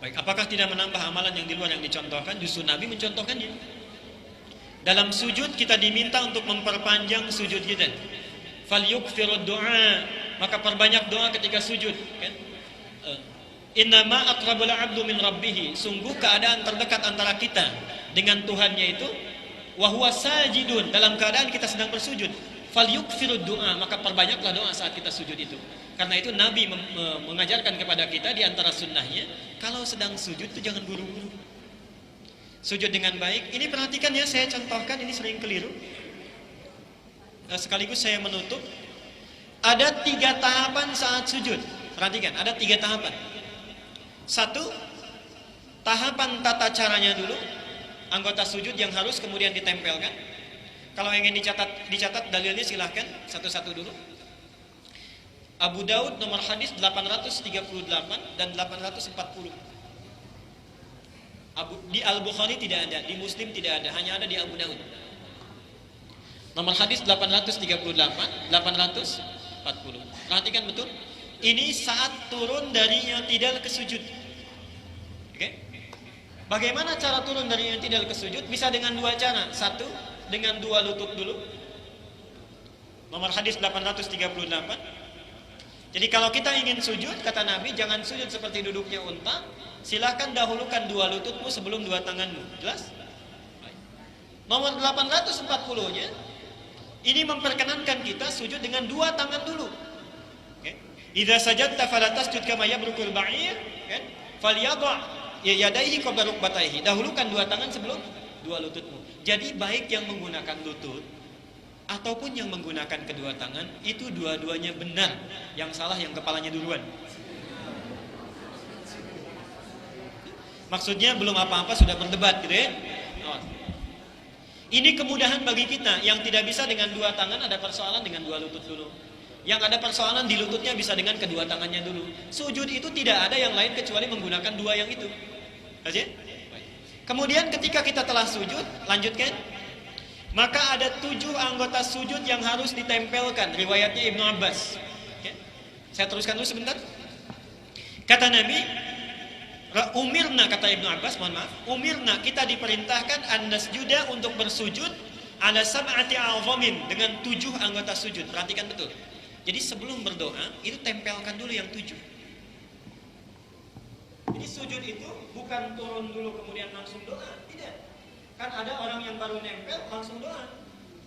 Baik, apakah tidak menambah amalan yang di luar yang dicontohkan? Justru Nabi mencontohkannya. Dalam sujud kita diminta untuk memperpanjang sujud kita. Falyukthirud du'a, maka perbanyak doa ketika sujud, kan? Innama aqrabul 'abdu min rabbih, sungguh keadaan terdekat antara kita dengan Tuhannya itu wa huwa sajidun, dalam keadaan kita sedang bersujud. Falyukthirud du'a, maka perbanyaklah doa saat kita sujud itu. Karena itu Nabi mengajarkan kepada kita di antara sunnahnya, kalau sedang sujud itu jangan buru-buru. Sujud dengan baik. Ini perhatikan ya, saya contohkan, ini sering keliru. Sekaligus saya menutup. Ada 3 tahapan saat sujud. Perhatikan, ada 3 tahapan. 1, tahapan tata caranya dulu. Anggota sujud yang harus kemudian ditempelkan. Kalau ingin dicatat dalilnya silahkan satu-satu dulu. Abu Daud nomor hadis 838 dan 840. Di Al-Bukhari tidak ada, di Muslim tidak ada, hanya ada di Abu Daud. Nomor hadis 838, 840. Perhatikan betul. Ini saat turun dari i'tidal ke sujud. Oke? Bagaimana cara turun dari i'tidal ke sujud? Bisa dengan 2 cara. 1, dengan 2 lutut dulu. Nomor hadis 838. Jadi kalau kita ingin sujud, kata Nabi, jangan sujud seperti duduknya unta. Silahkan dahulukan 2 lututmu sebelum 2 tanganmu. Jelas? Nomor 840-nya, ini memperkenankan kita sujud dengan 2 tangan dulu. Idza sajadta fala tasjud kama yabrukul ba'ir, kan? Falyadha yadayhi qabla rukbatayhi. Dahulukan 2 tangan sebelum 2 lututmu. Jadi baik yang menggunakan lutut ataupun yang menggunakan kedua tangan, itu dua-duanya benar. Yang salah yang kepalanya duluan. Maksudnya belum apa-apa sudah berdebat gitu ya. Ini kemudahan bagi kita. Yang tidak bisa dengan 2 tangan ada persoalan dengan 2 lutut dulu. Yang ada persoalan di lututnya bisa dengan kedua tangannya dulu. Sujud itu tidak ada yang lain kecuali menggunakan 2 yang itu. Aja? Kemudian ketika kita telah sujud, lanjutkan. Maka ada 7 anggota sujud yang harus ditempelkan. Riwayatnya Ibnu Abbas. Oke. Saya teruskan dulu sebentar. Kata Nabi, umirna, kata Ibnu Abbas, mohon maaf, umirna, kita diperintahkan an-nasjuda untuk bersujud ala sab'ati a'zamin, dengan 7 anggota sujud. Perhatikan betul. Jadi sebelum berdoa, itu tempelkan dulu yang 7. Jadi sujud itu bukan turun dulu kemudian langsung doa, tidak. Kan ada orang yang baru nempel langsung doa.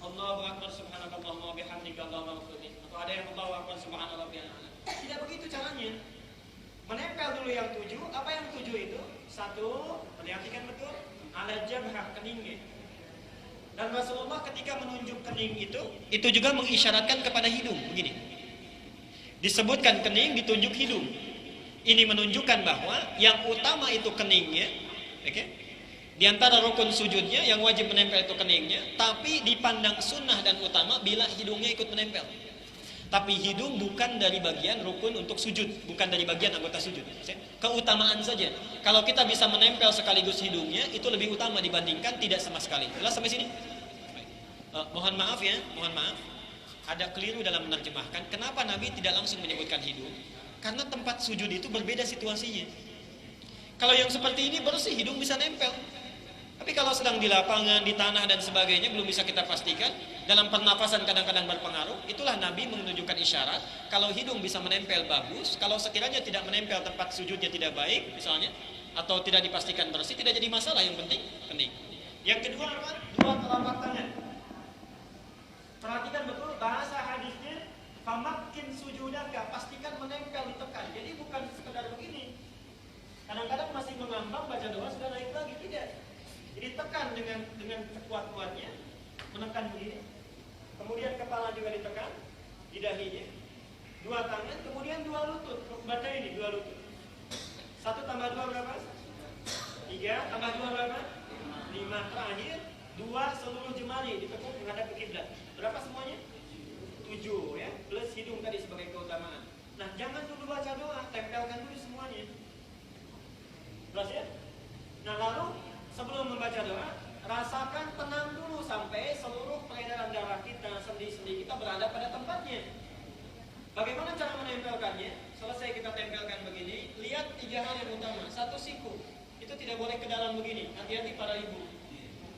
Allahu akbar subhanallah wa bihamdika Allahumma ighfirli. Atau ada yang Allahu akbar subhanallah bihamdika. Tidak begitu caranya. Menempel dulu yang 7. Apa yang 7 itu? 1, perhatikan betul, ala jabhah, keningnya. Dan Rasulullah ketika menunjuk kening itu juga mengisyaratkan kepada hidung, begini. Disebutkan kening, ditunjuk hidung. Ini menunjukkan bahwa yang utama itu keningnya, oke? Di antara rukun sujudnya yang wajib menempel itu keningnya, tapi dipandang sunnah dan utama bila hidungnya ikut menempel. Tapi hidung bukan dari bagian rukun untuk sujud, bukan dari bagian anggota sujud. Keutamaan saja. Kalau kita bisa menempel sekaligus hidungnya, itu lebih utama dibandingkan tidak sama sekali. Jelas sampai sini? Mohon maaf ya, mohon maaf. Ada keliru dalam menerjemahkan. Kenapa Nabi tidak langsung menyebutkan hidung? Karena tempat sujud itu berbeda situasinya. Kalau yang seperti ini bersih, hidung bisa nempel. Tapi kalau sedang di lapangan, di tanah dan sebagainya, belum bisa kita pastikan. Dalam pernapasan kadang-kadang berpengaruh. Itulah Nabi menunjukkan isyarat. Kalau hidung bisa menempel bagus. Kalau sekiranya tidak menempel, tempat sujudnya tidak baik misalnya, atau tidak dipastikan bersih, tidak jadi masalah. Yang penting kening. Yang kedua apa? 2 telapak tangan. Perhatikan betul bahasa hadisnya. Famakin sujudaka, pastikan menempel, ditekan. Jadi bukan sekedar begini. Kadang-kadang masih mengambang, baca doa sudah naik lagi, tidak. Jadi tekan dengan sekuat-kuatnya, menekan begini. Kemudian kepala juga ditekan di dahinya. 2 tangan, kemudian 2 lutut. Baca ini 2 lutut. 1 tambah 2 berapa? 3 tambah 2 berapa? 5. Terakhir 2 seluruh jemari ditekuk menghadap ke kiblat. Berapa semuanya? 7 ya, plus hidung tadi sebagai keutamaan. Nah, jangan dulu baca doa, tempelkan dulu semuanya. Jelas ya? Nah, lalu sebelum membaca doa, rasakan tenang dulu sampai seluruh peredaran darah kita, sendi-sendi kita berada pada tempatnya. Bagaimana cara menempelkannya? Selesai kita tempelkan begini, lihat 3 hal yang utama. satu siku. Itu tidak boleh ke dalam begini. Hati-hati para ibu.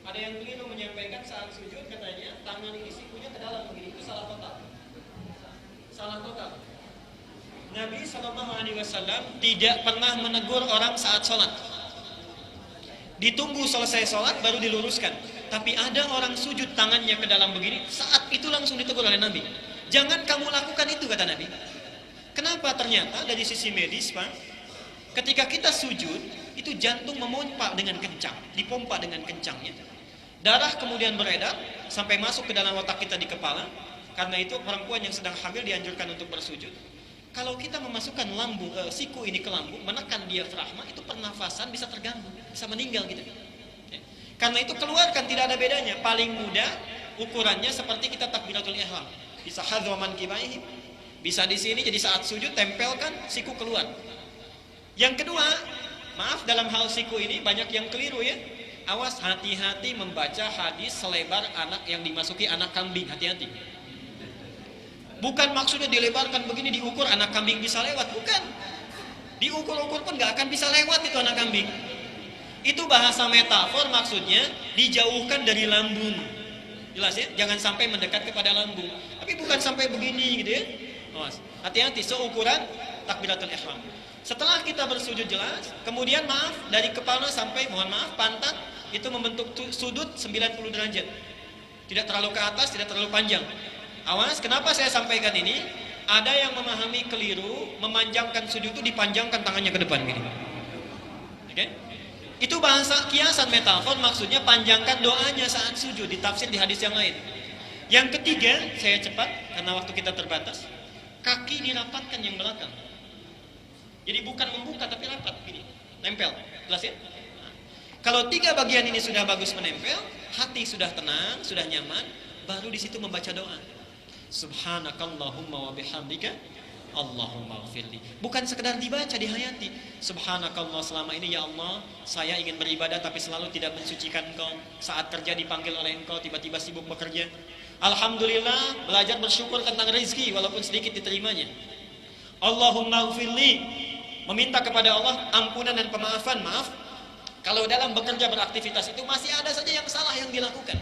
Ada yang keliru menyampaikan saat sujud katanya tangan ini sikunya ke dalam begini. Itu salah total. Salah total. Nabi SAW tidak pernah menegur orang saat sholat. Ditunggu selesai sholat baru diluruskan. Tapi ada orang sujud tangannya ke dalam begini, saat itu langsung ditegur oleh Nabi. Jangan kamu lakukan itu, kata Nabi. Kenapa? Ternyata dari sisi medis, Pak, ketika kita sujud, itu jantung memompa dengan kencang, dipompa dengan kencangnya. Darah kemudian beredar sampai masuk ke dalam otak kita di kepala. Karena itu perempuan yang sedang hamil dianjurkan untuk bersujud. Kalau kita memasukkan siku ini ke lambung, menekan diafragma, itu pernafasan bisa terganggu, bisa meninggal gitu. Karena itu keluarkan, tidak ada bedanya. Paling mudah ukurannya seperti kita takbiratul ihram. Bisa hadwaman kibaihi, bisa di sini, jadi saat sujud tempelkan siku keluar. Yang kedua, maaf dalam hal siku ini banyak yang keliru ya. Awas, hati-hati membaca hadis selebar anak yang dimasuki anak kambing, hati-hati. Bukan maksudnya dilebarkan begini diukur anak kambing bisa lewat, bukan. Diukur-ukur pun nggak akan bisa lewat itu anak kambing. Itu bahasa metafor, maksudnya dijauhkan dari lambung. Jelas ya, jangan sampai mendekat kepada lambung. Tapi bukan sampai begini gitu ya. Awas, hati-hati seukuran takbiratul ihram. Setelah kita bersujud jelas, kemudian maaf dari kepala sampai pantat itu membentuk sudut 90 derajat. Tidak terlalu ke atas, tidak terlalu panjang. Awas, kenapa saya sampaikan ini? Ada yang memahami keliru, memanjangkan sujud itu dipanjangkan tangannya ke depan gini. Oke? Itu bahasa kiasan metafor, maksudnya panjangkan doanya saat sujud, ditafsir di hadis yang lain. Yang ketiga, saya cepat karena waktu kita terbatas. Kaki dirapatkan yang belakang. Jadi bukan membuka tapi rapat gini, nempel. Jelas ya? Nah, kalau tiga bagian ini sudah bagus menempel, hati sudah tenang, sudah nyaman, baru di situ membaca doa. Subhanakallahumma wa bihamdika Allahumma ighfirli. Bukan sekedar dibaca, dihayati. Subhanakallah, selama ini ya Allah saya ingin beribadah tapi selalu tidak mensucikan Engkau. Saat kerja dipanggil oleh Engkau, tiba-tiba sibuk bekerja. Alhamdulillah, belajar bersyukur tentang rezeki walaupun sedikit diterimanya. Allahumma ighfirli, meminta kepada Allah ampunan dan pemaafan. Maaf, kalau dalam bekerja beraktivitas itu masih ada saja yang salah yang dilakukan.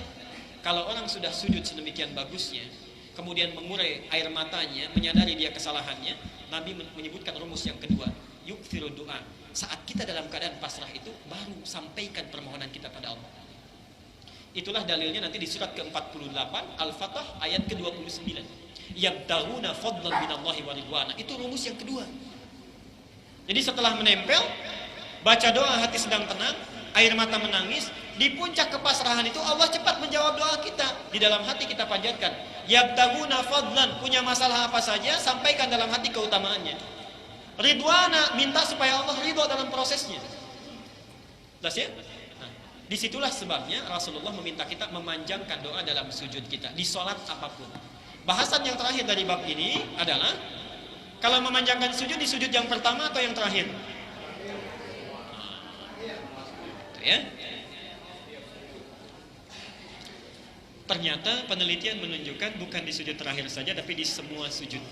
Kalau orang sudah sujud sedemikian bagusnya, kemudian mengurai air matanya, menyadari dia kesalahannya, Nabi menyebutkan rumus yang kedua, yukthiru doa. Saat kita dalam keadaan pasrah itu, baru sampaikan permohonan kita pada Allah. Itulah dalilnya nanti di surat ke-48 Al-Fatah ayat ke-29. Yabtaguna fadlan minallahi wa ridwana. Itu rumus yang kedua. Jadi setelah menempel, baca doa hati sedang tenang, air mata menangis, di puncak kepasrahan itu Allah cepat menjawab doa kita. Di dalam hati kita panjatkan, yabtaguna fadlan, punya masalah apa saja sampaikan dalam hati keutamaannya. Ridwana, minta supaya Allah ridho dalam prosesnya. Jelas ya? Nah, disitulah sebabnya Rasulullah meminta kita memanjangkan doa dalam sujud kita di sholat apapun. Bahasan yang terakhir dari bab ini adalah kalau memanjangkan sujud di sujud yang pertama atau yang terakhir? Itu ya. Ternyata penelitian menunjukkan bukan di sujud terakhir saja, tapi di semua sujud.